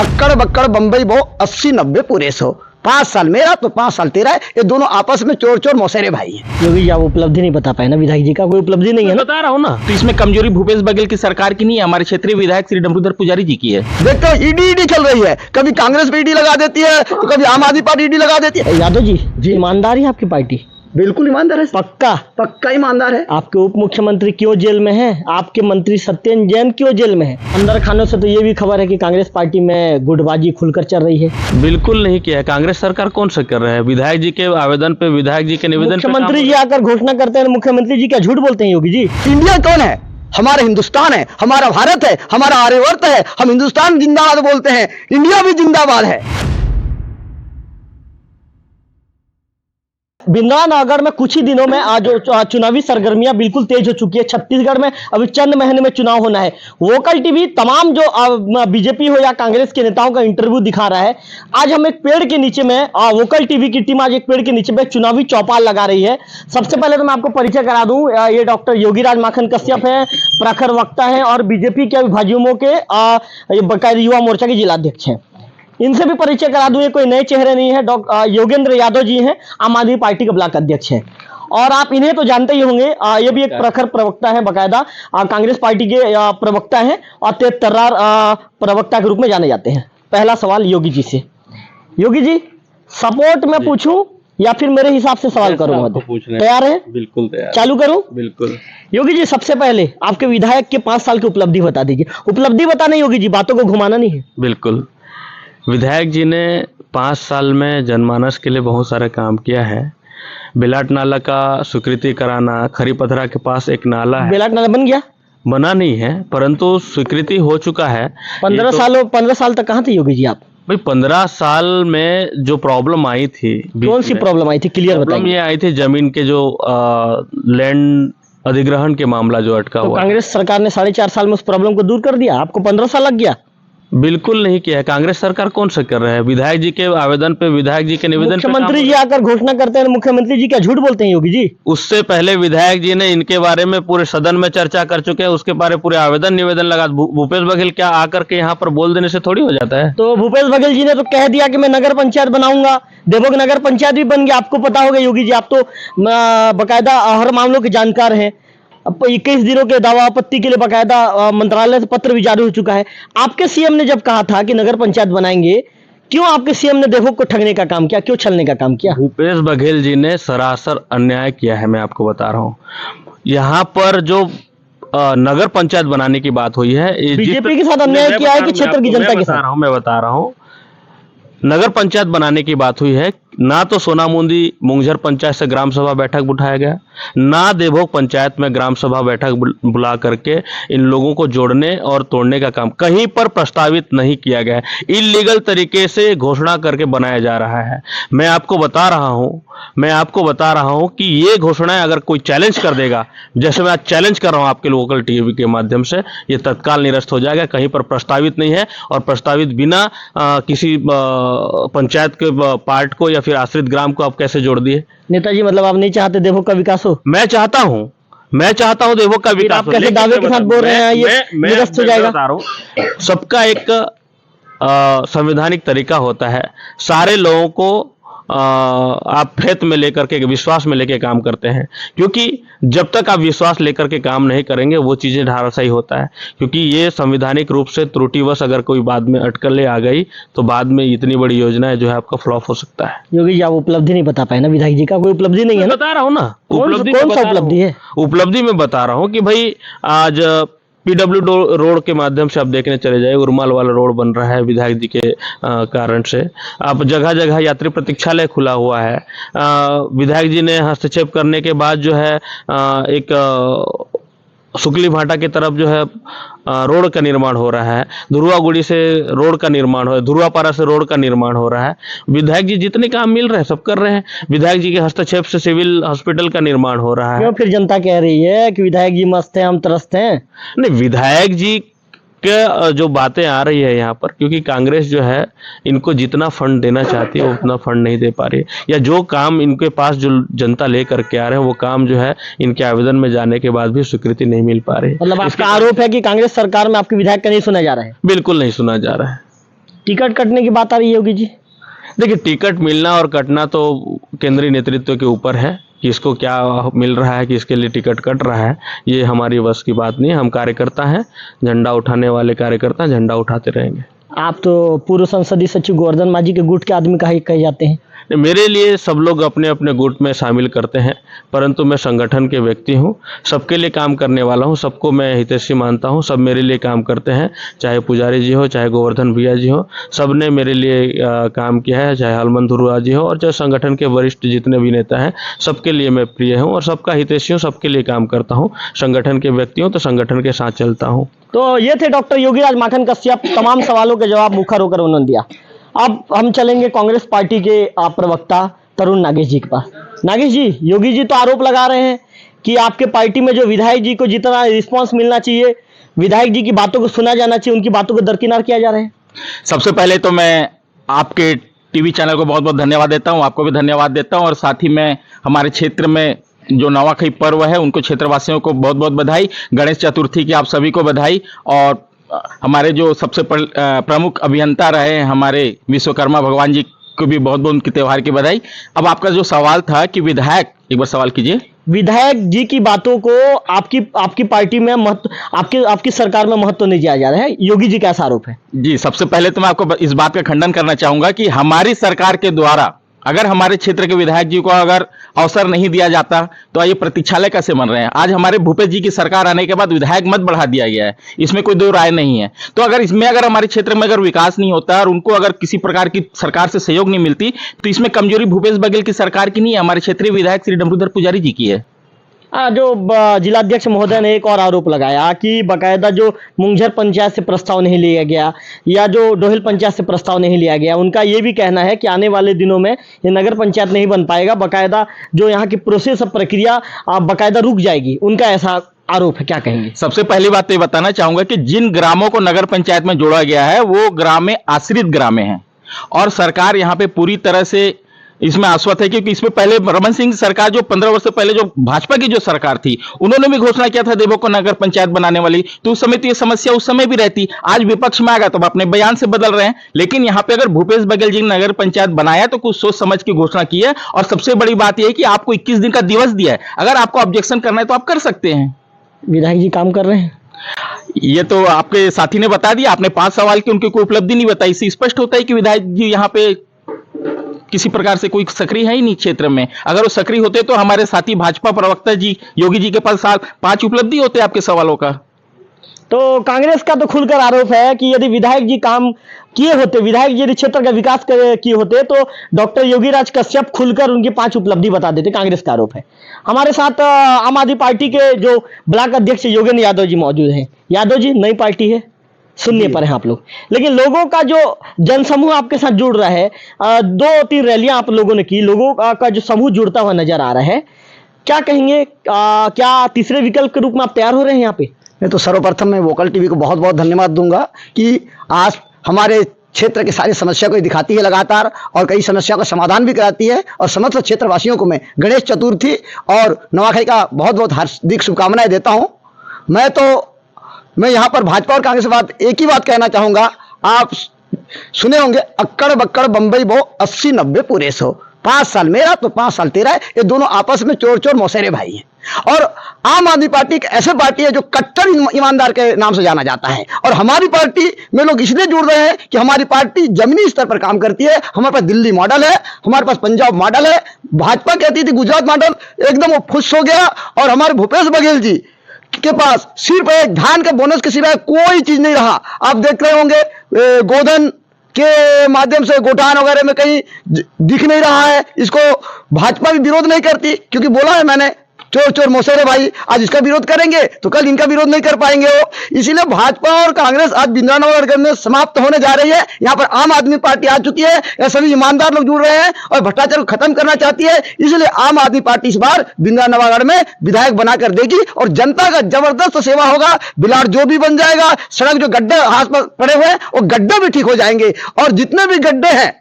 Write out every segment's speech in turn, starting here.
अक्कड़ बक्कड़ बम्बई बो 80-90 पूरे 100। 5 साल मेरा तो 5 साल तेरा है। ये दोनों आपस में चोर चोर मौसेरे भाई हैं। योगी जी आप उपलब्धि नहीं बता पाए ना, विधायक जी का कोई उपलब्धि नहीं है ना? बता रहा हूँ ना, तो इसमें कमजोरी भूपेश बघेल की सरकार की नहीं है, हमारे क्षेत्रीय विधायक श्री डमरूधर पुजारी जी की है। देखते हो ईडी चल रही है, कभी कांग्रेस पे ईडी लगा देती है तो कभी आम आदमी पार्टी ईडी लगा देती है। यादव जी ईमानदार है आपकी पार्टी? बिल्कुल ईमानदार है, पक्का? पक्का ईमानदार है। आपके उप मुख्यमंत्री क्यों जेल में हैं? आपके मंत्री सत्येंद्र जैन क्यों जेल में हैं? अंदर खानों से तो ये भी खबर है कि कांग्रेस पार्टी में गुटबाजी खुलकर चल रही है। बिल्कुल नहीं किया है, कांग्रेस सरकार कौन सा कर रहा है? विधायक जी के आवेदन पे, विधायक जी के निवेदन पे मुख्यमंत्री जी आकर घोषणा करते हैं, मुख्यमंत्री जी क्या झूठ बोलते हैं योगी जी? इंडिया कौन है? हमारा हिंदुस्तान है, हमारा भारत है, हमारा आर्यवर्त है। हम हिंदुस्तान जिंदाबाद बोलते हैं, इंडिया भी जिंदाबाद है। बिंद्रानगर में कुछ ही दिनों में आज चुनावी सरगर्मियां बिल्कुल तेज हो चुकी है। छत्तीसगढ़ में अभी चंद महीने में चुनाव होना है। वोकल टीवी तमाम जो बीजेपी हो या कांग्रेस के नेताओं का इंटरव्यू दिखा रहा है। आज हम एक पेड़ के नीचे में वोकल टीवी की टीम आज एक पेड़ के नीचे में चुनावी चौपाल लगा रही है। सबसे पहले तो मैं आपको परिचय करा दूं, ये डॉक्टर योगीराज माखन कश्यप है, प्रखर वक्ता है और बीजेपी के भाजयुमो के बकायदा युवा मोर्चा के जिलाध्यक्ष हैं। इनसे भी परिचय करा दूं, ये कोई नए चेहरे नहीं है। डॉक्टर योगेंद्र यादव जी हैं, आम आदमी पार्टी के ब्लॉक अध्यक्ष हैं और आप इन्हें तो जानते ही होंगे। ये भी एक प्रखर प्रवक्ता है, बकायदा कांग्रेस पार्टी के प्रवक्ता हैं और तेज तर्रार प्रवक्ता के रूप में जाने जाते हैं। पहला सवाल योगी जी से। योगी जी सपोर्ट में पूछूं या फिर मेरे हिसाब से सवाल करूंगा? तैयार है? बिल्कुल तैयार। चालू करूं? बिल्कुल। योगी जी सबसे पहले आपके विधायक के 5 साल की उपलब्धि बता दीजिए। उपलब्धि बताना योगी जी, बातों को घुमाना नहीं है। बिल्कुल। विधायक जी ने 5 साल में जनमानस के लिए बहुत सारा काम किया है। बेलाट नाला का स्वीकृति कराना, खरी पथरा के पास एक नाला है, बेलाट नाला बन गया? बना नहीं है परंतु स्वीकृति हो चुका है। 15 साल तक कहाँ थे योगी जी आप? भाई 15 साल में जो प्रॉब्लम आई थी, कौन सी प्रॉब्लम आई थी, क्लियर बताइए। ये आई थी जमीन के जो लैंड अधिग्रहण के मामला जो अटका हुआ। कांग्रेस सरकार ने 4.5 साल में उस प्रॉब्लम को दूर कर दिया, आपको 15 साल लग गया? बिल्कुल नहीं किया है। कांग्रेस सरकार कौन सा कर रहा है? विधायक जी के आवेदन पे, विधायक जी के निवेदन पे मुख्यमंत्री जी आकर घोषणा करते हैं, मुख्यमंत्री जी क्या झूठ बोलते हैं योगी जी? उससे पहले विधायक जी ने इनके बारे में पूरे सदन में चर्चा कर चुके हैं, उसके बारे पूरे आवेदन निवेदन लगा। भूपेश बघेल क्या आकर के यहाँ पर बोल देने से थोड़ी हो जाता है? तो भूपेश बघेल जी ने तो कह दिया कि मैं नगर पंचायत बनाऊंगा। देवोग नगर पंचायत भी बन गया, आपको पता होगा योगी जी, आप तो बकायदा हर मामलों के जानकार हैं। अब 21 दिनों के दावा आपत्ति के लिए बकायदा मंत्रालय से पत्र भी जारी हो चुका है। आपके सीएम ने जब कहा था कि नगर पंचायत बनाएंगे, क्यों आपके सीएम ने देवोग को ठगने का काम किया, क्यों छलने का काम किया? भूपेश बघेल जी ने सरासर अन्याय किया है, मैं आपको बता रहा हूँ। यहाँ पर जो नगर पंचायत बनाने की बात हुई है, बीजेपी के साथ अन्याय किया है कि क्षेत्र की जनता के साथ? मैं बता रहा हूँ। नगर पंचायत बनाने की बात हुई है, ना तो सोनामुंदी मुंगझर पंचायत से ग्राम सभा बैठक बुलाया गया, ना देवभोग पंचायत में ग्राम सभा बैठक बुला करके इन लोगों को जोड़ने और तोड़ने का काम कहीं पर प्रस्तावित नहीं किया गया। इल्लीगल तरीके से घोषणा करके बनाया जा रहा है। मैं आपको बता रहा हूं कि ये घोषणाएं अगर कोई चैलेंज कर देगा, जैसे मैं आज चैलेंज कर रहा हूं आपके लोकल टीवी के माध्यम से, ये तत्काल निरस्त हो जाएगा। कहीं पर प्रस्तावित नहीं है और प्रस्तावित बिना किसी पंचायत के पार्ट को या फिर आश्रित ग्राम को आप कैसे जोड़ दिए? नेताजी मतलब आप नहीं चाहते देवभोग का विकास हो? मैं चाहता हूं देवभोग का विकास। आप कैसे दावे के साथ बोल रहे हैं ये निरस्त हो जाएगा? सबका एक संवैधानिक तरीका होता है। सारे लोगों को आप फेथ में लेकर के, विश्वास में लेकर काम करते हैं, क्योंकि जब तक आप विश्वास लेकर के काम नहीं करेंगे वो चीजें ढाराशायी होता है। क्योंकि ये संवैधानिक रूप से त्रुटिवश अगर कोई बाद में अटकलें आ गई तो बाद में इतनी बड़ी योजना जो है आपका फ्लॉप हो सकता है। योगी जी आप उपलब्धि नहीं बता पाए ना, विधायक जी का कोई उपलब्धि नहीं है ना? बता रहा हूँ ना, कौन सा उपलब्धि है? उपलब्धि में बता रहा हूँ कि भाई आज PW रोड के माध्यम से आप देखने चले जाए, उर्माल वाला रोड बन रहा है विधायक जी के कारण से। आप जगह जगह यात्री प्रतीक्षालय खुला हुआ है। विधायक जी ने हस्तक्षेप करने के बाद जो है एक सुकली भाटा की तरफ जो है रोड का निर्माण हो रहा है। धुरुआगुड़ी से रोड का निर्माण हो रहा है, धुरुआपारा से रोड का निर्माण हो रहा है। विधायक जी जितने काम मिल रहे हैं सब कर रहे हैं। विधायक जी के हस्तक्षेप से सिविल हॉस्पिटल का निर्माण हो रहा है। क्यों फिर जनता कह रही है कि विधायक जी मस्त हैं, हम त्रस्त हैं? नहीं, विधायक जी के जो बातें आ रही है यहाँ पर, क्योंकि कांग्रेस जो है इनको जितना फंड देना चाहती है वो उतना फंड नहीं दे पा रही है, या जो काम इनके पास जो जनता लेकर के आ रहे हैं वो काम जो है इनके आवेदन में जाने के बाद भी स्वीकृति नहीं मिल पा रही। मतलब आपका आरोप है कि कांग्रेस सरकार में आपके विधायक का नहीं सुना जा रहा है? बिल्कुल नहीं सुना जा रहा है। टिकट कटने की बात आ रही है योगी जी। देखिए, टिकट मिलना और कटना तो केंद्रीय नेतृत्व के ऊपर है, किसको क्या मिल रहा है, किसके लिए टिकट कट रहा है, ये हमारी बस की बात नहीं है। हम कार्यकर्ता हैं, झंडा उठाने वाले कार्यकर्ता, झंडा उठाते रहेंगे। आप तो पूर्व संसदीय सचिव गोवर्धन मांझी के गुट के आदमी कहे जाते हैं। मेरे लिए सब लोग अपने अपने गुट में शामिल करते हैं, परंतु मैं संगठन के व्यक्ति हूं, सबके लिए काम करने वाला हूं, सबको मैं हितैषी मानता हूं, सब मेरे लिए काम करते हैं, चाहे पुजारी जी हो, चाहे गोवर्धन भैया जी हो, सब ने मेरे लिए काम किया है, चाहे हलमन धुरुआ जी हो और चाहे संगठन के वरिष्ठ जितने भी नेता हैं, सबके लिए मैं प्रिय हूँ और सबका हितैषी हूँ, सबके लिए काम करता हूँ। संगठन के व्यक्ति हूँ तो संगठन के साथ चलता हूँ। तो ये थे डॉक्टर योगीराज माखन कश्यप, तमाम सवालों के जवाब मुखर होकर उन्होंने दिया। अब हम चलेंगे कांग्रेस पार्टी के प्रवक्ता तरुण नागेश जी के पास। नागेश जी, योगी जी तो आरोप लगा रहे हैं कि आपके पार्टी में जो विधायक जी को जितना रिस्पांस मिलना चाहिए, विधायक जी की बातों को सुना जाना चाहिए, उनकी बातों को दरकिनार किया जा रहा है। सबसे पहले तो मैं आपके टीवी चैनल को बहुत बहुत धन्यवाद देता हूं, आपको भी धन्यवाद देता हूं और साथ ही मैं हमारे क्षेत्र में जो नवाखाई पर्व है उनको क्षेत्रवासियों को बहुत बहुत बधाई, गणेश चतुर्थी की आप सभी को बधाई और हमारे जो सबसे प्रमुख अभियंता रहे हैं हमारे विश्वकर्मा भगवान जी को भी बहुत बहुत उनके त्यौहार की बधाई। अब आपका जो सवाल था कि विधायक, एक बार सवाल कीजिए। विधायक जी की बातों को आपकी पार्टी में महत्व, आपकी सरकार में महत्व नहीं दिया जा रहा है, योगी जी का ऐसा आरोप है। जी, सबसे पहले तो मैं आपको इस बात का खंडन करना चाहूंगा कि हमारी सरकार के द्वारा अगर हमारे क्षेत्र के विधायक जी को अगर अवसर नहीं दिया जाता तो ये प्रतीक्षालय कैसे बन रहे हैं। आज हमारे भूपेश जी की सरकार आने के बाद विधायक मत बढ़ा दिया गया है, इसमें कोई दो राय नहीं है। तो अगर इसमें अगर हमारे क्षेत्र में अगर विकास नहीं होता और उनको अगर किसी प्रकार की सरकार से सहयोग नहीं मिलती तो इसमें कमजोरी भूपेश बघेल की सरकार की नहीं है, हमारे क्षेत्रीय विधायक श्री डमरूधर पुजारी जी की है। जो जिलाध्यक्ष महोदय ने एक और आरोप लगाया कि बकायदा जो मुंगझर पंचायत से प्रस्ताव नहीं लिया गया या जो डोहिल पंचायत से प्रस्ताव नहीं लिया गया, उनका ये भी कहना है कि आने वाले दिनों में ये नगर पंचायत नहीं बन पाएगा, बकायदा जो यहाँ की प्रोसेस प्रक्रिया बकायदा रुक जाएगी, उनका ऐसा आरोप है। क्या कहेंगे? सबसे पहली बात तो ये बताना चाहूंगा कि जिन ग्रामों को नगर पंचायत में जोड़ा गया है वो ग्राम में आश्रित ग्राम हैं और सरकार यहाँ पे पूरी तरह से इसमें आश्वस्त है, क्योंकि इसमें पहले रमन सिंह सरकार जो 15 वर्ष पहले जो भाजपा की जो सरकार थी उन्होंने भी घोषणा किया था देवों को नगर पंचायत बनाने वाली, तो उस समय तो ये समस्या उस समय भी रहती। आज विपक्ष में आ गया तो अपने बयान से बदल रहे हैं, लेकिन यहाँ पे अगर भूपेश बघेल जी ने नगर पंचायत बनाया तो कुछ सोच समझ की घोषणा की है और सबसे बड़ी बात यह है कि आपको 21 दिन का दिवस दिया है, अगर आपको ऑब्जेक्शन करना है तो आप कर सकते हैं। विधायक जी काम कर रहे हैं, ये तो आपके साथी ने बता दिया। आपने 5 सवाल की उनकी कोई उपलब्धि नहीं बताई, इससे स्पष्ट होता है कि विधायक जी यहाँ पे किसी प्रकार से कोई सक्रिय है ही नहीं क्षेत्र में। अगर वो सक्रिय होते तो हमारे साथी भाजपा प्रवक्ता जी योगी जी के पास 5 उपलब्धि होते आपके सवालों का। तो कांग्रेस का तो खुलकर आरोप है कि यदि विधायक जी काम किए होते, विधायक जी यदि क्षेत्र का विकास किए होते तो डॉक्टर योगीराज कश्यप खुलकर उनकी 5 उपलब्धि बता देते। कांग्रेस का आरोप है। हमारे साथ आम आदमी पार्टी के जो ब्लॉक अध्यक्ष योगेंद्र यादव जी मौजूद हैं। यादव जी, नई पार्टी है, सुनने पर हैं आप लोग, लेकिन लोगों का जो जनसमूह आपके साथ जुड़ रहा है, 2-3 रैलियां आप लोगों ने की, लोगों का जो समूह जुड़ता हुआ नजर आ रहा है, क्या कहेंगे? क्या तीसरे विकल्प के रूप में आप तैयार हो रहे हैं यहाँ पे? मैं तो सर्वप्रथम मैं वोकल टीवी को बहुत बहुत धन्यवाद दूंगा कि आज हमारे क्षेत्र की सारी समस्या को दिखाती है लगातार और कई समस्या का समाधान भी कराती है और समस्त क्षेत्रवासियों को मैं गणेश चतुर्थी और नवाखाई का बहुत बहुत हार्दिक शुभकामनाएं देता हूं। मैं यहाँ पर भाजपा और कांग्रेस के बात एक ही बात कहना चाहूंगा। आप सुने होंगे अक्कड़ बक्कड़ बंबई बो 80-90 पूरे 100, 5 साल मेरा तो 5 साल तेरा है। ये दोनों आपस में चोर चोर मौसेरे भाई हैं और आम आदमी पार्टी एक ऐसे पार्टी है जो कट्टर ईमानदार के नाम से जाना जाता है और हमारी पार्टी में लोग इसलिए जुड़ रहे हैं कि हमारी पार्टी जमीनी स्तर पर काम करती है। हमारे पास दिल्ली मॉडल है, हमारे पास पंजाब मॉडल है, भाजपा कहती थी गुजरात मॉडल, एकदम वो खुश हो गया और हमारे भूपेश बघेल जी के पास सिर्फ एक धान के बोनस के सिवाय कोई चीज नहीं रहा। आप देख रहे होंगे गोधन के माध्यम से गोठान वगैरह में कहीं दिख नहीं रहा है। इसको भाजपा भी विरोध नहीं करती क्योंकि बोला है मैंने चोर चोर मौसेरे भाई, आज इसका विरोध करेंगे तो कल इनका विरोध नहीं कर पाएंगे वो। इसीलिए भाजपा और कांग्रेस आज बिंद्रानगर में समाप्त होने जा रही है। यहाँ पर आम आदमी पार्टी आ चुकी है, ये सभी ईमानदार लोग जुड़ रहे हैं और भ्रष्टाचार को खत्म करना चाहती है। इसलिए आम आदमी पार्टी इस बार बिंद्रानगर में विधायक बनाकर देगी और जनता का जबरदस्त सेवा होगा। बिलार जो भी बन जाएगा, सड़क जो गड्ढे हाथ पर पड़े हुए हैं वो गड्ढे भी ठीक हो जाएंगे और जितने भी गड्ढे हैं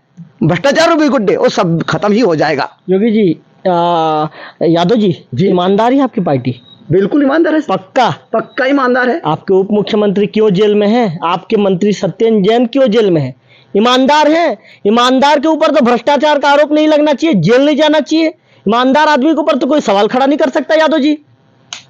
भ्रष्टाचार भी गड्ढे वो सब खत्म ही हो जाएगा। योगी जी, यादव जी, ईमानदार है आपकी पार्टी? बिल्कुल ईमानदार है, पक्का ईमानदार है। आपके उप मुख्यमंत्री क्यों जेल में हैं? आपके मंत्री सत्येंद्र जैन क्यों जेल में हैं? ईमानदार हैं, ईमानदार के ऊपर तो भ्रष्टाचार का आरोप नहीं लगना चाहिए, जेल नहीं जाना चाहिए। ईमानदार आदमी के ऊपर तो कोई सवाल खड़ा नहीं कर सकता। यादव जी,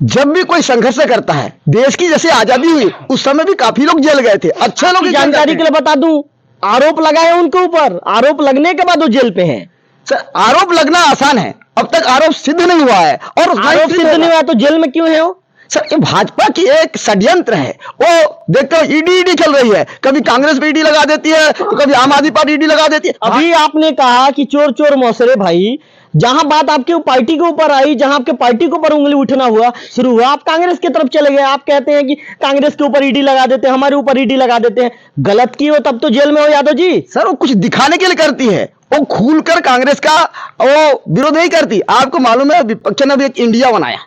जब भी कोई संघर्ष करता है, देश की जैसे आजादी हुई उस समय भी काफी लोग जेल गए थे, अच्छे लोग आपकी ही जेल जानकारी गए के थे। लिए बता दूं, आरोप लगाए उनके ऊपर, आरोप लगने के बाद वो जेल पे हैं। सर, आरोप लगना आसान है, अब तक आरोप सिद्ध नहीं हुआ है और आरोप सिद्ध नहीं हुआ तो जेल में क्यों है वो? सर, ये भाजपा की एक षड्यंत्र है। वो देखते हो ईडी चल रही है, कभी कांग्रेस पे ईडी लगा देती है तो कभी आम आदमी पार्टी ईडी लगा देती है। अभी आपने कहा कि चोर चोर मौसरे भाई, जहां बात आपके पार्टी के ऊपर आई, जहां आपके पार्टी के ऊपर उंगली उठना हुआ शुरू हुआ, आप कांग्रेस की तरफ चले गए। आप कहते हैं कि कांग्रेस के ऊपर ईडी लगा देते हैं, हमारे ऊपर ईडी लगा देते हैं। गलत की हो तब तो जेल में हो यादव जी। सर, वो कुछ दिखाने के लिए करती है, वो खुलकर कांग्रेस का वो विरोध नहीं करती। आपको मालूम है विपक्ष ने भी एक इंडिया बनाया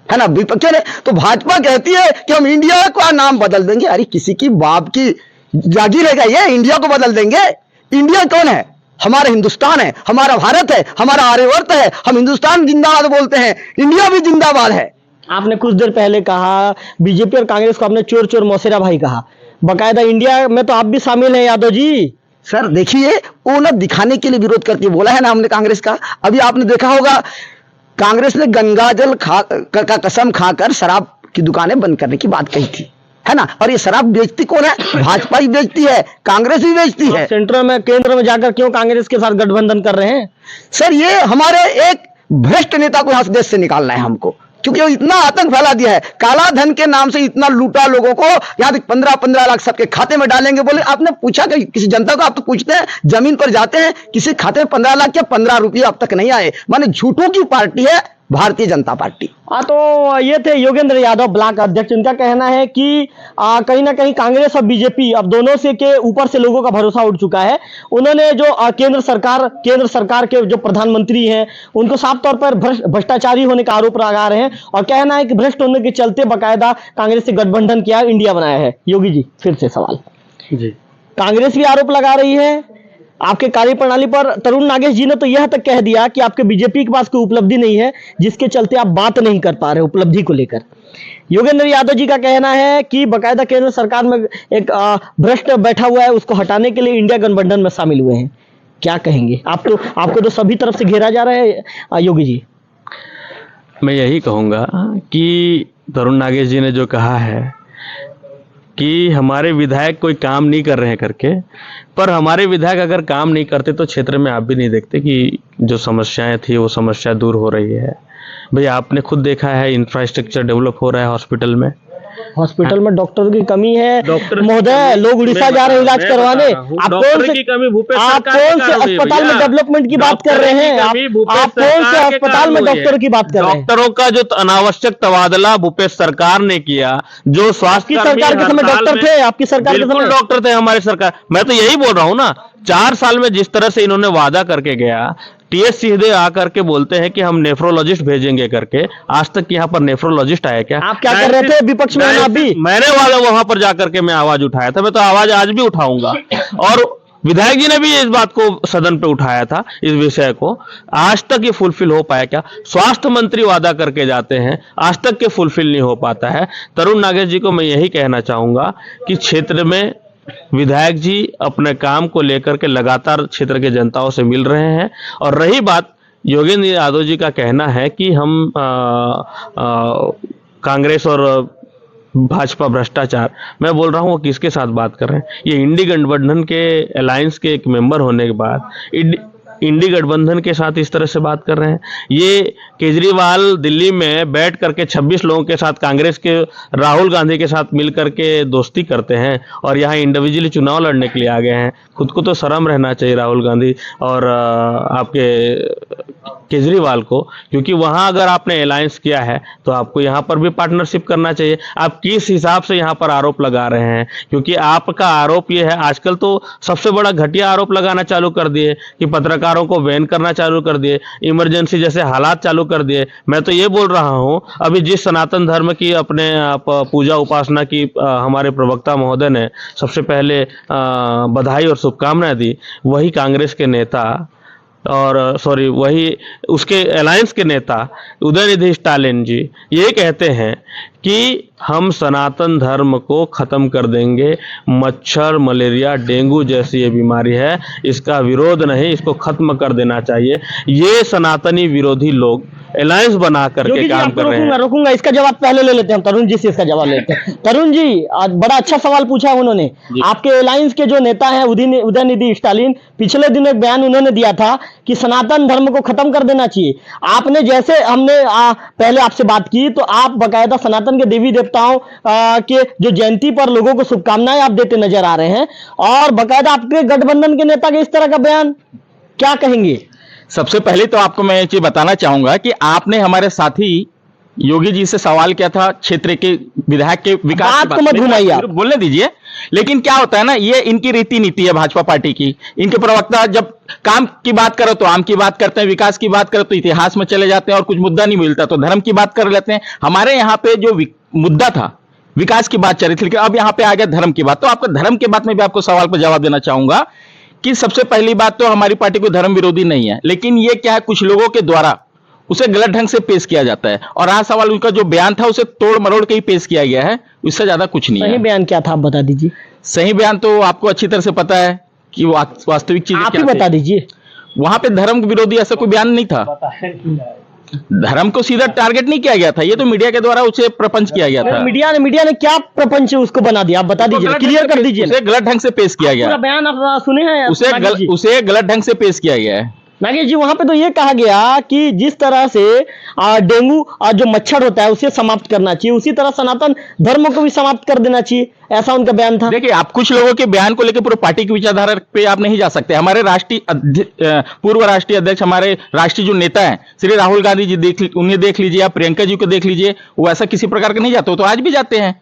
है ना, विपक्ष ने। तो भाजपा कहती है कि हम इंडिया का नाम बदल देंगे। अरे किसी की बाप की जागीर है क्या ये, इंडिया को बदल देंगे? इंडिया कौन है? हमारा हिंदुस्तान है, हमारा भारत है, हमारा आर्यवर्त है। हम हिंदुस्तान जिंदाबाद बोलते हैं, इंडिया भी जिंदाबाद है। आपने कुछ देर पहले कहा बीजेपी और कांग्रेस को आपने चोर चोर मौसेरा भाई कहा, बकायदा इंडिया में तो आप भी शामिल हैं यादव जी। सर देखिए, वो ना दिखाने के लिए विरोध करती है, बोला है ना हमने कांग्रेस का। अभी आपने देखा होगा कांग्रेस ने गंगाजल का कसम खाकर शराब की दुकानें बंद करने की बात कही थी, है ना। और ये शराब बेचती कौन है? भाजपा ही बेचती है, कांग्रेस भी बेचती है। केंद्र में जाकर क्यों कांग्रेस के साथ गठबंधन कर रहे हैं? सर, ये हमारे एक भ्रष्ट नेता को यहाँ से देश से निकालना है हमको, क्योंकि वो इतना आतंक फैला दिया है, काला धन के नाम से इतना लूटा लोगों को। यहाँ तक 15-15 लाख सबके खाते में डालेंगे बोले। आपने पूछा कि किसी जनता को? आप तो पूछते हैं, जमीन पर जाते हैं, किसी खाते में 15 लाख या 15 रुपये अब तक नहीं आए। माने झूठों की पार्टी है भारतीय जनता पार्टी। हाँ, तो ये थे योगेंद्र यादव, ब्लॉक अध्यक्ष। उनका कहना है कि कहीं ना कहीं कांग्रेस और बीजेपी अब दोनों से के ऊपर से लोगों का भरोसा उठ चुका है। उन्होंने जो केंद्र सरकार के जो प्रधानमंत्री हैं उनको साफ तौर पर भ्रष्टाचारी होने का आरोप लगा रहे हैं और कहना है कि भ्रष्ट होने के चलते बाकायदा कांग्रेस से गठबंधन किया, इंडिया बनाया है। योगी जी, फिर से सवाल जी, कांग्रेस भी आरोप लगा रही है आपके कार्यप्रणाली पर। तरुण नागेश जी ने तो यह तक कह दिया कि आपके बीजेपी के पास कोई उपलब्धि नहीं है, जिसके चलते आप बात नहीं कर पा रहे उपलब्धि को लेकर। योगेंद्र यादव जी का कहना है कि बकायदा केंद्र सरकार में एक भ्रष्ट बैठा हुआ है, उसको हटाने के लिए इंडिया गठबंधन में शामिल हुए हैं। क्या कहेंगे? आपको तो सभी तरफ से घेरा जा रहा है योगी जी। मैं यही कहूँगा कि तरुण नागेश जी ने जो कहा है कि हमारे विधायक कोई काम नहीं कर रहे हैं करके, पर हमारे विधायक अगर काम नहीं करते तो क्षेत्र में आप भी नहीं देखते कि जो समस्याएं थी वो समस्या दूर हो रही है। भैया आपने खुद देखा है इंफ्रास्ट्रक्चर डेवलप हो रहा है हॉस्पिटल में। हॉस्पिटल में डॉक्टर की कमी है डॉक्टर महोदय, लोग उड़ीसा जा रहे हैं इलाज करवाने। आप कौन से अस्पताल में डेवलपमेंट की बात कर रहे हैं? आप कौन से अस्पताल में डॉक्टर की बात कर रहे हैं? डॉक्टरों का जो अनावश्यक तबादला भूपेश सरकार ने किया, जो स्वास्थ्य सरकार के समय डॉक्टर थे, आपकी सरकार के समय डॉक्टर थे हमारी सरकार। मैं तो यही बोल रहा हूँ ना, 4 साल में जिस तरह से इन्होंने वादा करके गया, टीएस सीधे आकर के बोलते हैं कि हम नेफ्रोलॉजिस्ट भेजेंगे करके। आज तक यहाँ पर नेफ्रोलॉजिस्ट आया क्या? आप क्या कर रहे थे विपक्ष में? आप भी मैंने वाला वहां पर जाकर के मैं आवाज उठाया था, मैं तो आवाज आज भी उठाऊंगा। और विधायक जी ने भी इस बात को सदन पे उठाया था, इस विषय को। आज तक ये फुलफिल हो पाया क्या? स्वास्थ्य मंत्री वादा करके जाते हैं, आज तक ये फुलफिल नहीं हो पाता है। तरुण नागेश जी को मैं यही कहना चाहूंगा कि क्षेत्र में विधायक जी अपने काम को लेकर के लगातार क्षेत्र के जनताओं से मिल रहे हैं। और रही बात योगेंद्र यादव जी का कहना है कि हम कांग्रेस और भाजपा भ्रष्टाचार, मैं बोल रहा हूँ वो किसके साथ बात कर रहे हैं? ये इंडी गठबंधन के अलायंस के एक मेंबर होने के बाद इंडी गठबंधन के साथ इस तरह से बात कर रहे हैं। ये केजरीवाल दिल्ली में बैठ करके 26 लोगों के साथ कांग्रेस के राहुल गांधी के साथ मिल करके दोस्ती करते हैं और यहाँ इंडिविजुअली चुनाव लड़ने के लिए आ गए हैं। खुद को तो शर्म रहना चाहिए राहुल गांधी और आपके केजरीवाल को, क्योंकि वहाँ अगर आपने अलायंस किया है तो आपको यहाँ पर भी पार्टनरशिप करना चाहिए। आप किस हिसाब से यहाँ पर आरोप लगा रहे हैं? क्योंकि आपका आरोप ये है, आजकल तो सबसे बड़ा घटिया आरोप लगाना चालू कर दिए कि पत्रकारों को बैन करना चालू कर दिए, इमरजेंसी जैसे हालात चालू कर दिए। मैं तो ये बोल रहा हूँ, अभी जिस सनातन धर्म की अपने पूजा उपासना की हमारे प्रवक्ता महोदय ने सबसे पहले बधाई और शुभकामनाएं दी, वही कांग्रेस के नेता और वही उसके अलायंस के नेता उदयनिधि स्टालिन जी ये कहते हैं कि हम सनातन धर्म को खत्म कर देंगे। मच्छर, मलेरिया, डेंगू जैसी ये बीमारी है, इसका विरोध नहीं, इसको खत्म कर देना चाहिए। ये सनातनी विरोधी लोग अलायंस बना करके काम कर रहे हैं। रोकूंगा, इसका जवाब पहले ले लेते हैं। तरुण जी से इसका जवाब लेते हैं। तरुण जी, आज बड़ा अच्छा सवाल पूछा है उन्होंने। आपके अलायंस के जो नेता हैं उदयनिधि स्टालिन, पिछले दिन एक बयान उन्होंने दिया था कि सनातन धर्म को खत्म कर देना चाहिए। आपने जैसे हमने पहले आपसे बात की तो आप बकायदा सनातन के देवी देवताओं के जो जयंती पर लोगों को शुभकामनाएं आप देते नजर आ रहे हैं, और बकायदा आपके गठबंधन के नेता के इस तरह का बयान, क्या कहेंगे? सबसे पहले तो आपको मैं ये चीज बताना चाहूंगा कि आपने हमारे साथी योगी जी से सवाल किया था क्षेत्र के विधायक के विकास बात को मत घुमाइए आप। बोलने दीजिए। लेकिन क्या होता है ना, ये इनकी रीति नीति है भाजपा पार्टी की। इनके प्रवक्ता जब काम की बात करो तो आम की बात करते हैं, विकास की बात करो तो इतिहास में चले जाते हैं, और कुछ मुद्दा नहीं मिलता तो धर्म की बात कर लेते हैं। हमारे यहाँ पे जो मुद्दा था विकास की बात चल रही थी, लेकिन अब यहाँ पे आ गया धर्म की बात। तो आपको धर्म के बात में भी आपको सवाल पर जवाब देना चाहूंगा कि सबसे पहली बात तो हमारी पार्टी कोई धर्म विरोधी नहीं है, लेकिन ये क्या है, कुछ लोगों के द्वारा उसे गलत ढंग से पेश किया जाता है। और आज सवाल उनका जो बयान था उसे तोड़ मरोड़ के ही पेश किया गया है, उससे ज्यादा कुछ नहीं है। सही बयान क्या था आप बता दीजिए। सही बयान तो आपको अच्छी तरह से पता है कि वास्तविक चीज आप ही बता दीजिए। वहां पे धर्म विरोधी ऐसा कोई बयान नहीं था। धर्म को सीधा टारगेट नहीं किया गया था, ये तो मीडिया के द्वारा उसे प्रपंच किया गया था। मीडिया ने क्या प्रपंच उसको बना दिया, आप बता दीजिए, क्लियर कर दीजिए। उसे गलत ढंग से पेश किया गया। पूरा बयान आप सुने हैं? उसे गलत ढंग से पेश किया गया है। नागेश जी, वहां पे तो ये कहा गया कि जिस तरह से डेंगू जो मच्छर होता है उसे समाप्त करना चाहिए, उसी तरह सनातन धर्म को भी समाप्त कर देना चाहिए, ऐसा उनका बयान था। देखिए, आप कुछ लोगों के बयान को लेकर पूरे पार्टी की विचारधारा पे आप नहीं जा सकते। हमारे पूर्व राष्ट्रीय अध्यक्ष, हमारे राष्ट्रीय जो नेता हैं श्री राहुल गांधी जी, उन्हें देख लीजिए, आप प्रियंका जी को देख लीजिए, वो ऐसा किसी प्रकार का नहीं जाते, तो आज भी जाते हैं,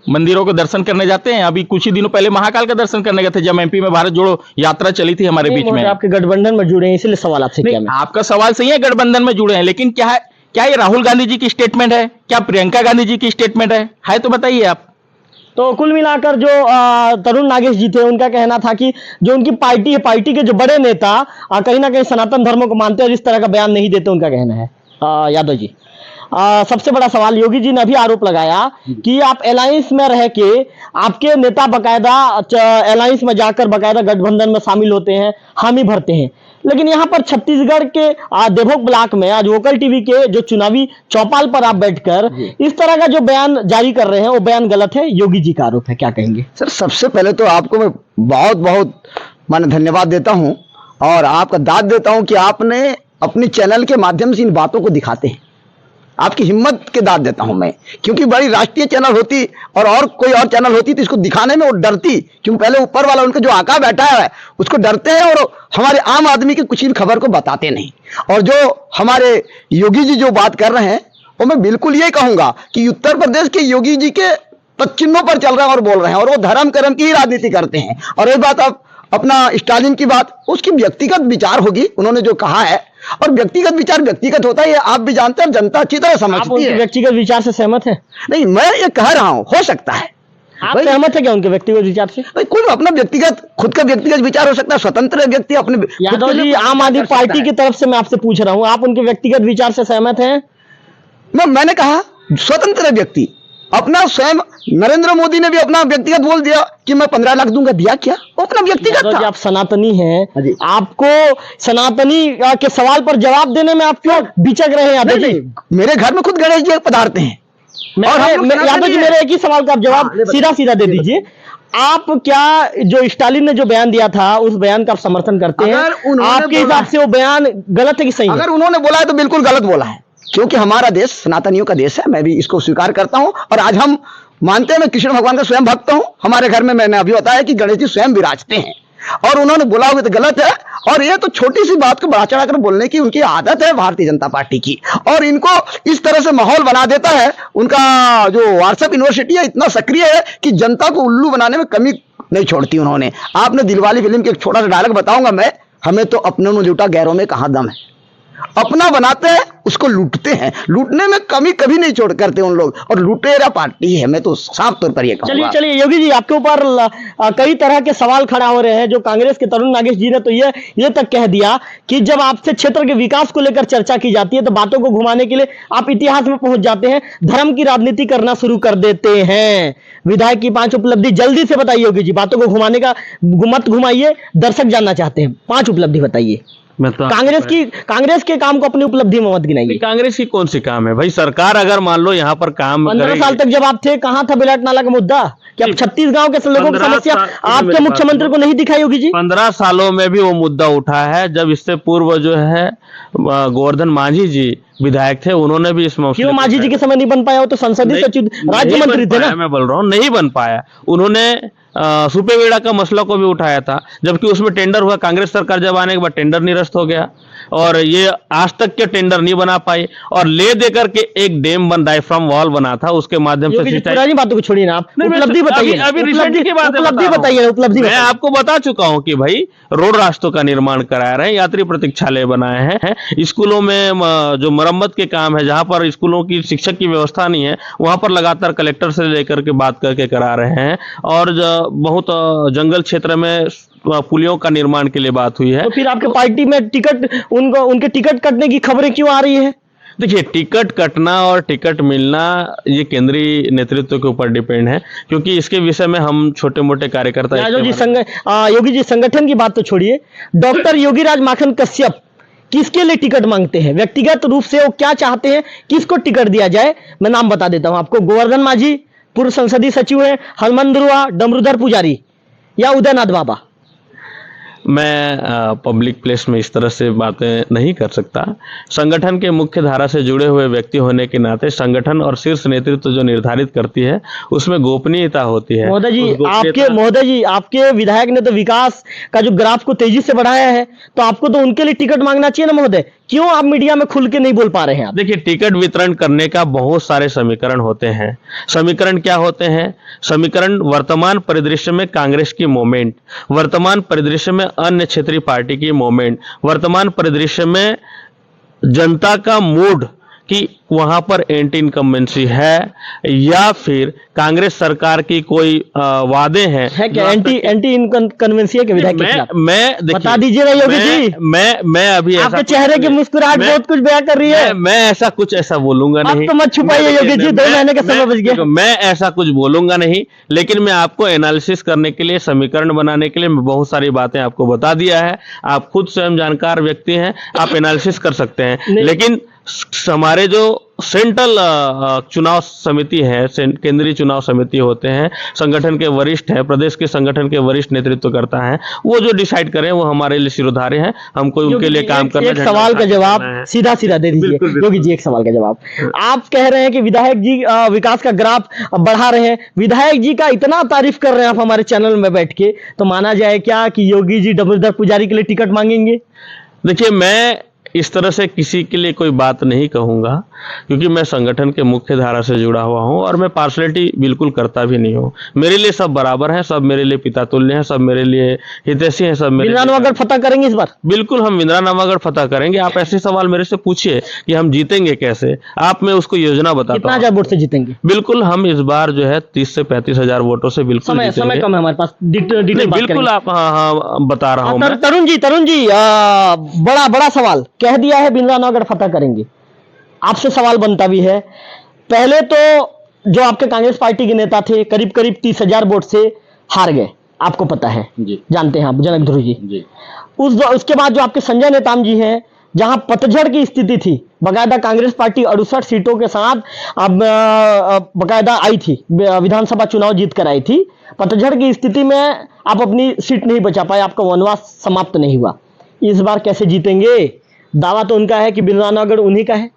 मंदिरों को दर्शन करने जाते हैं। अभी कुछ ही दिनों पहले महाकाल का दर्शन करने गए थे, जब एमपी में भारत जोड़ो यात्रा चली थी हमारे बीच में। आपके गठबंधन में जुड़े हैं इसलिए सवाल आपसे किया मैं। आपका सवाल सही है, गठबंधन में जुड़े हैं, लेकिन क्या है, क्या ये राहुल गांधी जी की स्टेटमेंट है, क्या प्रियंका गांधी जी की स्टेटमेंट है तो बताइए आप। तो कुल मिलाकर जो तरुण नागेश जी थे, उनका कहना था कि जो उनकी पार्टी है, पार्टी के जो बड़े नेता कहीं ना कहीं सनातन धर्म को मानते हैं और इस तरह का बयान नहीं देते, उनका कहना है। यादव जी, सबसे बड़ा सवाल, योगी जी ने अभी आरोप लगाया कि आप अलायंस में रह के, आपके नेता बकायदा अलायंस में जाकर बकायदा गठबंधन में शामिल होते हैं, हामी भरते हैं, लेकिन यहाँ पर छत्तीसगढ़ के देवोक ब्लॉक में आज वोकल टीवी के जो चुनावी चौपाल पर आप बैठकर इस तरह का जो बयान जारी कर रहे हैं, वो बयान गलत है, योगी जी का आरोप है, क्या कहेंगे? सर, सबसे पहले तो आपको मैं बहुत बहुत माने धन्यवाद देता हूं और आपका दाद देता हूं कि आपने अपने चैनल के माध्यम से इन बातों को दिखाते हैं। आपकी हिम्मत के दाद देता हूं मैं, क्योंकि बड़ी राष्ट्रीय चैनल होती और कोई और चैनल होती तो इसको दिखाने में वो डरती, क्योंकि पहले ऊपर वाला उनका जो आका बैठा है उसको डरते हैं और हमारे आम आदमी की कुछ भी खबर को बताते नहीं। और जो हमारे योगी जी जो बात कर रहे हैं, वो मैं बिल्कुल ये कहूंगा कि उत्तर प्रदेश के योगी जी के पदचिन्हों पर चल रहे हैं और बोल रहे हैं, और वो धर्म कर्म की ही राजनीति करते हैं। और ये बात आप अपना स्टालिन की बात, उसकी व्यक्तिगत विचार होगी, उन्होंने जो कहा है, और व्यक्तिगत विचार व्यक्तिगत होता है, ये आप भी जानते हैं, जनता अच्छी तरह समझती है। व्यक्तिगत विचार से सहमत है? नहीं, मैं ये कह रहा हूं, हो सकता है। आप सहमत है क्या उनके व्यक्तिगत विचार से? भाई, कोई अपना व्यक्तिगत, खुद का व्यक्तिगत विचार हो सकता है, स्वतंत्र व्यक्ति अपने। यादव जी, आम आदमी पार्टी की तरफ से मैं आपसे पूछ रहा हूं, आप उनके व्यक्तिगत विचार से सहमत हैं? मैंने कहा स्वतंत्र व्यक्ति अपना स्वयं, नरेंद्र मोदी ने भी अपना व्यक्तिगत बोल दिया कि मैं 15 लाख दूंगा, दिया क्या? वो अपना व्यक्तिगत था। आप सनातनी हैं, आपको सनातनी के सवाल पर जवाब देने में आप क्यों बिचक रहे हैं? यादव जी, मेरे घर में खुद गणेश जी पधारते हैं। यादव जी, मेरे एक ही सवाल का आप जवाब सीधा सीधा दे दीजिए। आप क्या जो स्टालिन ने जो बयान दिया था, उस बयान का आप समर्थन करते हैं? आपके हिसाब से वो बयान गलत है कि सही है? अगर उन्होंने बोला है तो बिल्कुल गलत बोला है, क्योंकि हमारा देश सनातनियों का देश है, मैं भी इसको स्वीकार करता हूं। और आज हम मानते हैं, मैं कृष्ण भगवान का स्वयं भक्त हूं। हमारे घर में मैंने अभी बताया कि गणेश जी स्वयं विराजते हैं, और उन्होंने बोला हुआ तो गलत है। और ये तो छोटी सी बात को बढ़ा चढ़ाकर बोलने की उनकी आदत है भारतीय जनता पार्टी की, और इनको इस तरह से माहौल बना देता है। उनका जो व्हाट्सएप यूनिवर्सिटी है इतना सक्रिय है कि जनता को उल्लू बनाने में कमी नहीं छोड़ती उन्होंने। आपने दिलवाले फिल्म की एक छोटा सा डायलॉग बताऊंगा मैं, हमें तो अपनों में लूटा गैरों में कहां दम है। अपना बनाते हैं, उसको लूटते हैं। लूटने में कमी कभी नहीं छोड़ करते उन लोग, और लुटेरा पार्टी है, मैं तो साफ तौर पर ये चलिए कहूंगा। चलिए योगी जी, आपके ऊपर कई तरह के सवाल खड़ा हो रहे हैं। जो कांग्रेस के तरुण नागेश जी ने तो ये तक कह दिया कि जब आपसे क्षेत्र के विकास को लेकर चर्चा की जाती है तो बातों को घुमाने के लिए आप इतिहास में पहुंच जाते हैं, धर्म की राजनीति करना शुरू कर देते हैं। विधायक की 5 उपलब्धि जल्दी से बताइए योगी जी, बातों को घुमाने का मत घुमाइए, दर्शक जानना चाहते हैं। 5 उपलब्धि बताइए। मैं तो कांग्रेस के काम को अपनी उपलब्धि में मत गिनाइए। कांग्रेस की कौन सी काम है भाई? सरकार अगर मान लो यहाँ पर काम 15 साल तक जब आप थे, कहाँ था बिलाट नाला का मुद्दा? क्या 36 गांव के लोगों की 15 समस्या साल- आपके मुख्यमंत्री को नहीं दिखाई होगी जी? 15 सालों में भी वो मुद्दा उठा है। जब इससे पूर्व जो है गोवर्धन मांझी जी विधायक थे, उन्होंने भी इस मसले क्यों मांझी जी के समय नहीं बन पाया? वो तो संसदीय सचिव राज्य नहीं मंत्री बन थे पाया, ना। मैं बोल रहा हूँ नहीं बन पाया। उन्होंने सुपेबेड़ा का मसला को भी उठाया था, जबकि उसमें टेंडर हुआ। कांग्रेस सरकार जब आने के बाद टेंडर निरस्त हो गया और ये आज तक के टेंडर नहीं बना पाई। और ले दे करके एक डैम बन डायफ्राम वॉल बना था, उसके माध्यम से योगी जी, सिंचाई। पुरानी बातों को छोड़िए ना, आप नहीं, मैं उपलब्धि बताइए। अभी रिसेंटली की बात है, उपलब्धि बता रहा हूं। बताइए, उपलब्धि मैं बताइए। आपको बता चुका हूं कि भाई रोड रास्तों का निर्माण करा रहे हैं, यात्री प्रतीक्षालय बनाए हैं, स्कूलों में जो मरम्मत के काम है, जहां पर स्कूलों की शिक्षक की व्यवस्था नहीं है, वहां पर लगातार कलेक्टर से लेकर के बात करके करा रहे हैं। और बहुत जंगल क्षेत्र में पुलियों का निर्माण के लिए बात हुई है। तो फिर आपके पार्टी में उनके टिकट कटने की खबरें क्यों आ रही है? देखिए, टिकट कटना और टिकट मिलना ये केंद्रीय नेतृत्व के ऊपर डिपेंड है, क्योंकि इसके विषय में हम छोटे मोटे कार्यकर्ता यादव जी योगी जी, संगठन की बात तो छोड़िए, डॉक्टर योगीराज माखन कश्यप किसके लिए टिकट मांगते हैं? व्यक्तिगत रूप से वो क्या चाहते हैं, किसको टिकट दिया जाए? मैं नाम बता देता हूं आपको। गोवर्धन मांझी पूर्व संसदीय सचिव हैं, हनुमान दुरुआ, डमरूधर पुजारी या उदयनाथ बाबा? मैं पब्लिक प्लेस में इस तरह से बातें नहीं कर सकता। संगठन के मुख्य धारा से जुड़े हुए व्यक्ति होने के नाते संगठन और शीर्ष नेतृत्व जो निर्धारित करती है उसमें गोपनीयता होती है। महोदय जी, उस गोपनीयता- आपके विधायक ने तो विकास का जो ग्राफ को तेजी से बढ़ाया है, तो आपको तो उनके लिए टिकट मांगना चाहिए ना महोदय। क्यों आप मीडिया में खुल के नहीं बोल पा रहे हैं आप? देखिए, टिकट वितरण करने का बहुत सारे समीकरण होते हैं। समीकरण क्या होते हैं? समीकरण वर्तमान परिदृश्य में कांग्रेस की मूवमेंट, वर्तमान परिदृश्य में अन्य क्षेत्रीय पार्टी की मूवमेंट, वर्तमान परिदृश्य में जनता का मूड कि वहां पर एंटी इनकम्बेंसी है या फिर कांग्रेस सरकार की कोई वादे हैं। है क्या एंटी इनकन्वेंसी है कि विधायक के खिलाफ? मैं देखिए, बता दीजिए ना योगी जी। मैं अभी ऐसा आपके कुछ चेहरे की नहीं- मुस्कुराहट मैं- बहुत कुछ बयां कर रही है। मैं ऐसा कुछ बोलूंगा आप नहीं। तो मत छुपाइए मैं- योगी जी, 2 मैं- महीने का समय मैं- बच गया। देखो, मैं ऐसा कुछ बोलूंगा नहीं, लेकिन मैं आपको एनालिसिस करने के लिए, समीकरण बनाने के लिए मैं बहुत सारी बातें आपको बता दिया है। आप खुद स्वयं जानकार व्यक्ति हैं, आप एनालिसिस कर सकते हैं। लेकिन हमारे जो सेंट्रल चुनाव समिति है, केंद्रीय चुनाव समिति होते हैं, संगठन के वरिष्ठ हैं, प्रदेश के संगठन के वरिष्ठ नेतृत्व करता है, वो जो डिसाइड करें वो हमारे लिए सिरोधार्य है। हमको उनके लिए काम करना। एक सवाल का जवाब सीधा सीधा दे दीजिए योगी जी, एक सवाल का जवाब। आप कह रहे हैं कि विधायक जी विकास का ग्राफ बढ़ा रहे हैं, विधायक जी का इतना तारीफ कर रहे हैं आप हमारे चैनल में बैठ के, तो माना जाए क्या कि योगी जी डमरूधर पुजारी के लिए टिकट मांगेंगे? देखिए, मैं इस तरह से किसी के लिए कोई बात नहीं कहूंगा, क्योंकि मैं संगठन के मुख्य धारा से जुड़ा हुआ हूं और मैं पार्शलिटी बिल्कुल करता भी नहीं हूं। मेरे लिए सब बराबर हैं, सब मेरे लिए पिता तुल्य हैं, सब मेरे लिए हितैषी हैं, सब मेरे बिंद्रा लिए- नवागढ़ फतह करेंगे इस बार? बिल्कुल, हम बिंद्रा नवागढ़ फतह करेंगे। आप ऐसे सवाल मेरे से पूछिए कि हम जीतेंगे कैसे, आप मैं उसको योजना बताता कितना हूं। हजार वोट से जीतेंगे? बिल्कुल, हम इस बार जो है 30 से 35 हजार वोटों से बिल्कुल समय जीतेंगे। कम है हमारे पास, डिटेल नहीं, बात बिल्कुल करेंगे। आप हाँ बता रहा हूं मैं। तरुण जी बड़ा सवाल कह दिया है, बिंद्रा नवागढ़ फतह करेंगे। आपसे सवाल बनता भी है। पहले तो जो आपके कांग्रेस पार्टी के नेता थे करीब 30,000 वोट से हार गए, आपको पता है जी, जानते हैं आप, जनक ध्रुव जी। जी, उसके बाद जो आपके संजय नेताम जी हैं, जहां पतझड़ की स्थिति थी, बकायदा कांग्रेस पार्टी 68 सीटों के साथ अब बकायदा आई थी, विधानसभा चुनाव जीत कर आई थी। पतझड़ की स्थिति में आप अपनी सीट नहीं बचा पाए, आपका वनवास समाप्त नहीं हुआ। इस बार कैसे जीतेंगे? दावा तो उनका है कि बिंद्रा नवागढ़ उन्हीं का है।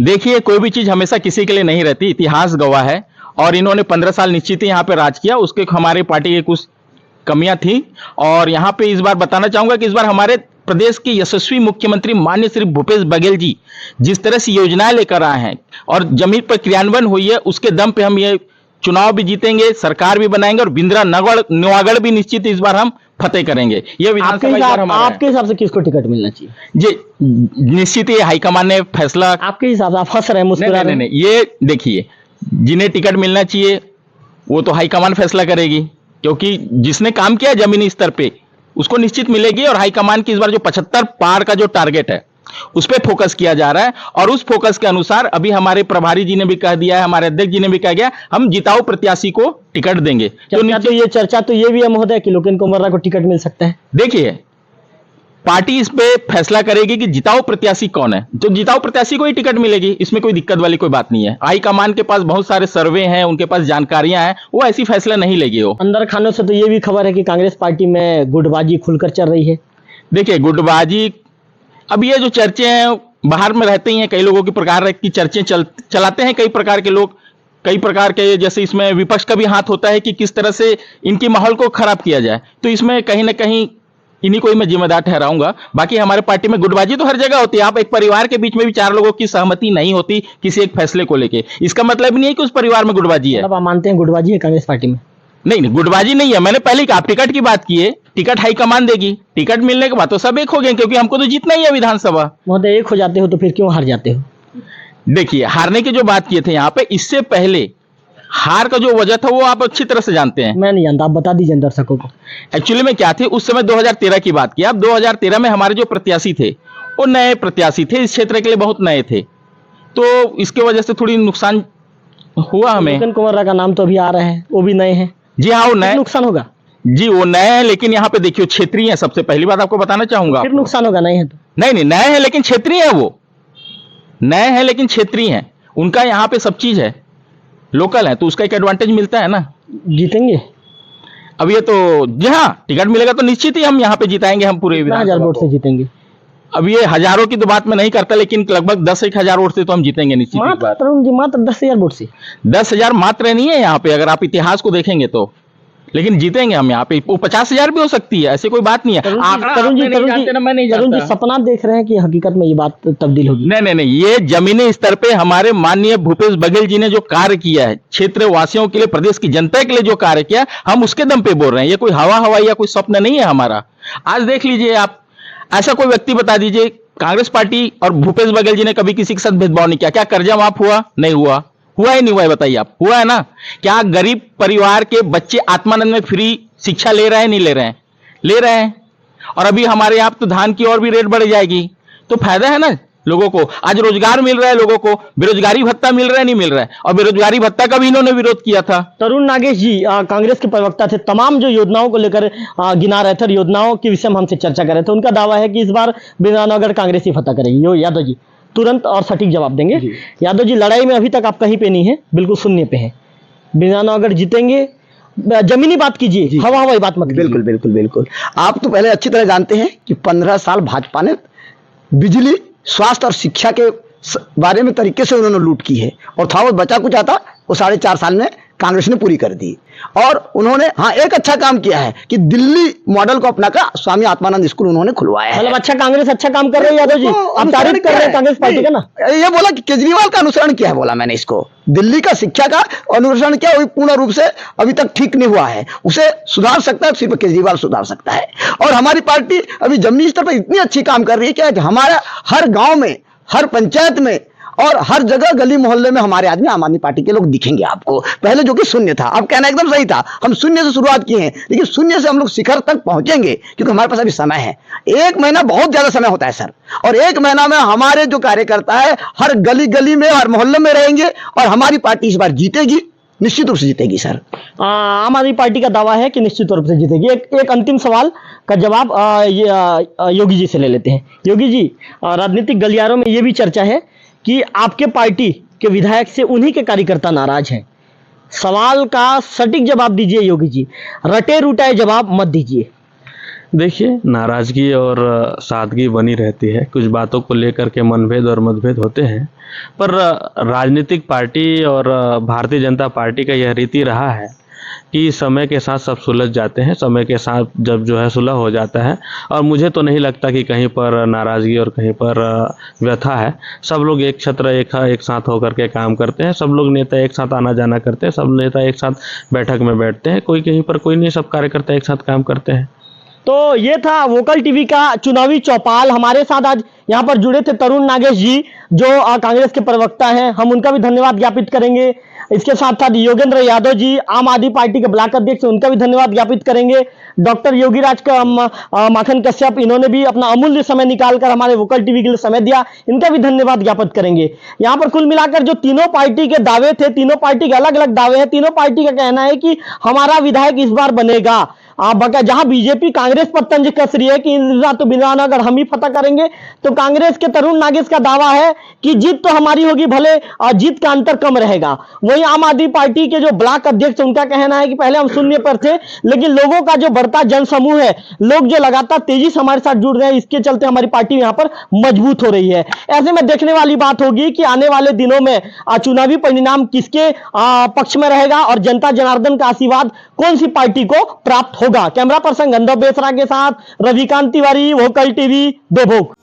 देखिए, कोई भी चीज हमेशा किसी के लिए नहीं रहती, इतिहास गवाह है। और इन्होंने 15 साल निश्चित ही यहाँ पे राज किया, उसके हमारी पार्टी की कुछ कमियां थी। और यहाँ पे इस बार बताना चाहूंगा कि इस बार हमारे प्रदेश के यशस्वी मुख्यमंत्री माननीय श्री भूपेश बघेल जी जिस तरह से योजनाएं लेकर आए हैं और जमीन पर क्रियान्वयन हुई है, उसके दम पे हम ये चुनाव भी जीतेंगे, सरकार भी बनाएंगे और बिंद्रा नवागढ़ भी निश्चित इस बार हम फतेह करेंगे। ये आपके विधानसभा इस बार हिसाब हमारा है। आपके हिसाब से किसको टिकट मिलना चाहिए? जी निश्चित ही हाईकमान ने फैसला। आपके हिसाब से आप हंस रहे हैं, मुस्कुरा रहे हैं। नहीं, ये देखिए, जिन्हें टिकट मिलना चाहिए वो तो हाईकमान फैसला करेगी, क्योंकि जिसने काम किया जमीनी स्तर पे उसको निश्चित मिलेगी। और हाईकमान की इस बार जो 75 पार का जो टारगेट है उस पर फोकस किया जा रहा है, और उस फोकस के अनुसार अभी हमारे प्रभारी जी ने भी कह दिया है, हमारे अध्यक्ष जी ने भी कह दिया, हम जिताऊ प्रत्याशी को टिकट देंगे। चर्चा तो ये भी है महोदय कि लोकेन कुमार को टिकट मिल सकता है। देखिए, पार्टी इस पे फैसला करेगी कि जिताऊ प्रत्याशी कौन है, तो जिताऊ प्रत्याशी को ही टिकट मिलेगी, इसमें कोई दिक्कत वाली कोई बात नहीं है। हाईकमान के पास बहुत सारे सर्वे हैं, उनके पास जानकारियां हैं, वो ऐसी फैसला नहीं लेगी। वो अंदर खानों से तो ये भी खबर है कि कांग्रेस पार्टी में गुटबाजी खुलकर चल रही है। देखिए, गुटबाजी, अब ये जो चर्चे हैं बाहर में रहते ही हैं, कई लोगों की प्रकार की चर्चे चलाते हैं, कई प्रकार के लोग, कई प्रकार के, जैसे इसमें विपक्ष का भी हाथ होता है कि किस तरह से इनकी माहौल को खराब किया जाए, तो इसमें कहीं ना कहीं इन्हीं को ही मैं जिम्मेदार ठहराऊंगा। बाकी हमारे पार्टी में गुटबाजी तो हर जगह होती है। आप एक परिवार के बीच में भी 4 लोगों की सहमति नहीं होती किसी एक फैसले को लेके, इसका मतलब नहीं है कि उस परिवार में गुटबाजी है। मतलब आप मानते हैं गुटबाजी है कांग्रेस पार्टी में? नहीं, गुटबाजी नहीं है। मैंने पहले कहा, टिकट की बात की है, टिकट हाईकमान देगी, टिकट मिलने के बाद तो सब एक हो गए, क्योंकि हमको तो जीतना ही है विधानसभा। महोदय, एक हो जाते हो तो फिर क्यों हार जाते हो? देखिए, हारने की जो बात किए थे यहाँ पे, इससे पहले हार का जो वजह था वो आप अच्छी तरह से जानते हैं। मैं नहीं जानता, आप बता दीजिए दर्शकों को। एक्चुअली में क्या थे, उस समय 2013 की बात की। अब 2013 में हमारे जो प्रत्याशी थे वो नए प्रत्याशी थे, इस क्षेत्र के लिए बहुत नए थे, तो इसके वजह से थोड़ी नुकसान हुआ हमें। लोकेन कुमार का नाम तो अभी आ रहा है, वो भी नए हैं। जी हाँ, वो नए, नुकसान होगा जी वो नए हैं, लेकिन यहाँ पे देखिए क्षेत्रीय है। सबसे पहली बात आपको बताना चाहूंगा, फिर नुकसान होगा। नहीं है तो नहीं, नए हैं लेकिन क्षेत्रीय है, वो नए हैं लेकिन क्षेत्रीय हैं, उनका यहाँ पे सब चीज है, लोकल है, तो उसका एक एडवांटेज मिलता है ना। जीतेंगे अब ये तो, जी हाँ, टिकट मिलेगा तो निश्चित ही हम यहाँ पे जिताएंगे, हम पूरे 1000 वोट से जीतेंगे। अब ये हजारों की तो बात मैं नहीं करता, लेकिन लगभग 10-1 हजार वोट से तो हम जीतेंगे निश्चित। मात्र तरुण जी, मात्र 10,000 वोट से? 10,000 मात्र नहीं है यहाँ पे, अगर आप इतिहास को देखेंगे तो, लेकिन जीतेंगे हम यहाँ पे। वो 50,000 भी हो सकती है, ऐसी कोई बात नहीं है। तरुण जी सपना देख रहे हैं कि हकीकत में ये बात तब्दील होगी? नहीं, ये जमीनी स्तर पे हमारे माननीय भूपेश बघेल जी ने जो कार्य किया है, क्षेत्र वासियों के लिए, प्रदेश की जनता के लिए जो कार्य किया, हम उसके दम पे बोल रहे हैं। ये कोई हवाई या कोई स्वप्न नहीं है हमारा। आज देख लीजिए आप, ऐसा कोई व्यक्ति बता दीजिए, कांग्रेस पार्टी और भूपेश बघेल जी ने कभी किसी के साथ भेदभाव नहीं किया। क्या कर्जा माफ हुआ? नहीं हुआ। हुआ ही नहीं हुआ है, बताइए आप। हुआ है ना? क्या गरीब परिवार के बच्चे आत्मानंद में फ्री शिक्षा ले रहे हैं? नहीं ले रहे हैं? ले रहे हैं। और अभी हमारे यहाँ तो धान की और भी रेट बढ़ जाएगी, तो फायदा है ना लोगों को। आज रोजगार मिल रहा है लोगों को, बेरोजगारी भत्ता मिल रहा है, नहीं मिल रहा है। और बेरोजगारी भत्ता का भी इन्होंने विरोध किया था। तरुण नागेश जी कांग्रेस के प्रवक्ता थे, तमाम जो योजनाओं को लेकर गिना रहे थे, योजनाओं के विषय में हमसे चर्चा कर रहे थे। उनका दावा है कि इस बार बिजनौर कांग्रेस ही फतह करेगी। यादव जी तुरंत और सटीक जवाब देंगे। यादव जी, लड़ाई में अभी तक आप कहीं पे नहीं है, बिल्कुल शून्य पे हैं। बिजनौर जीतेंगे, जमीनी बात कीजिए, हवाई बात मत कीजिए। बिल्कुल बिल्कुल बिल्कुल। आप तो पहले अच्छी तरह जानते हैं कि 15 साल भाजपा ने बिजली, स्वास्थ्य और शिक्षा के बारे में तरीके से उन्होंने लूट की है, और था वो बचा कुछ आता वो 4.5 साल में कांग्रेस ने पूरी कर दी। और उन्होंने हाँ एक अच्छा काम किया है कि दिल्ली मॉडल को अपनाकर स्वामी आत्मानंद स्कूल उन्होंने खुलवाया है। मतलब अच्छा, कांग्रेस अच्छा काम कर रही है। यादव जी, आप तारीफ कर रहे हैं कांग्रेस पार्टी का ना? ये बोला कि केजरीवाल का अनुसरण किया है, बोला मैंने इसको। दिल्ली का शिक्षा का अनुसरण किया, वही पूर्ण रूप से अभी तक ठीक नहीं हुआ है, उसे सुधार सकता है सिर्फ केजरीवाल सुधार सकता है। और हमारी पार्टी अभी जमीनी स्तर पर इतनी अच्छी काम कर रही है कि हमारा हर गांव में, हर पंचायत में और हर जगह गली मोहल्ले में हमारे आदमी आम आदमी पार्टी के लोग दिखेंगे आपको। पहले जो कि शून्य था, अब कहना एकदम सही था, हम शून्य से शुरुआत किए हैं, लेकिन शून्य से हम लोग शिखर तक पहुंचेंगे, क्योंकि हमारे पास अभी समय है। 1 महीना बहुत ज्यादा समय होता है सर, और 1 महीना में हमारे जो कार्यकर्ता है हर गली गली में, हर मोहल्ले में रहेंगे, और हमारी पार्टी इस बार जीतेगी, निश्चित रूप से जीतेगी सर। आम आदमी पार्टी का दावा है कि निश्चित रूप से जीतेगी। एक अंतिम सवाल का जवाब योगी जी से ले लेते हैं। योगी जी, राजनीतिक गलियारों में ये भी चर्चा है कि आपके पार्टी के विधायक से उन्हीं के कार्यकर्ता नाराज हैं। सवाल का सटीक जवाब दीजिए योगी जी, रटे रुटाए जवाब मत दीजिए। देखिए, नाराजगी और सादगी बनी रहती है, कुछ बातों को लेकर के मनभेद और मतभेद होते हैं, पर राजनीतिक पार्टी और भारतीय जनता पार्टी का यह रीति रहा है कि समय के साथ सब सुलझ जाते हैं, समय के साथ जब जो है सुलह हो जाता है, और मुझे तो नहीं लगता कि कहीं पर नाराज़गी और कहीं पर व्यथा है। सब लोग एक छत्र एक साथ होकर के काम करते हैं, सब लोग नेता एक साथ आना जाना करते हैं, सब नेता एक साथ बैठक में बैठते हैं, कोई कहीं पर कोई नहीं, सब कार्यकर्ता एक साथ काम करते हैं। तो ये था वोकल टीवी का चुनावी चौपाल। हमारे साथ आज यहाँ पर जुड़े थे तरुण नागेश जी, जो कांग्रेस के प्रवक्ता हैं, हम उनका भी धन्यवाद ज्ञापित करेंगे। इसके साथ साथ योगेंद्र यादव जी, आम आदमी पार्टी के ब्लॉक अध्यक्ष, उनका भी धन्यवाद ज्ञापित करेंगे। डॉक्टर योगीराज का माखन कश्यप, इन्होंने भी अपना अमूल्य समय निकालकर हमारे वोकल टीवी के लिए समय दिया, इनका भी धन्यवाद ज्ञापित करेंगे। यहाँ पर कुल मिलाकर जो तीनों पार्टी के दावे थे, तीनों पार्टी के अलग अलग दावे हैं, तीनों पार्टी का कहना है कि हमारा विधायक इस बार बनेगा। जहां बीजेपी कांग्रेस पर तंज कस रही है कि तो बिना अगर हम ही फतह करेंगे, तो कांग्रेस के तरुण नागेश का दावा है कि जीत तो हमारी होगी, भले जीत का अंतर कम रहेगा। वहीं आम आदमी पार्टी के जो ब्लॉक अध्यक्ष, उनका कहना है कि पहले हम शून्य पर थे, लेकिन लोगों का जो बढ़ता जनसमूह है, लोग जो लगातार तेजी से हमारे साथ जुड़ रहे हैं, इसके चलते हमारी पार्टी यहां पर मजबूत हो रही है। ऐसे में देखने वाली बात होगी कि आने वाले दिनों में चुनावी परिणाम किसके पक्ष में रहेगा और जनता जनार्दन का आशीर्वाद कौन सी पार्टी को प्राप्त होगा। कैमरा पर्सन गंधर्व बेसरा के साथ रविकांत तिवारी, वोकल टीवी, देवभोग।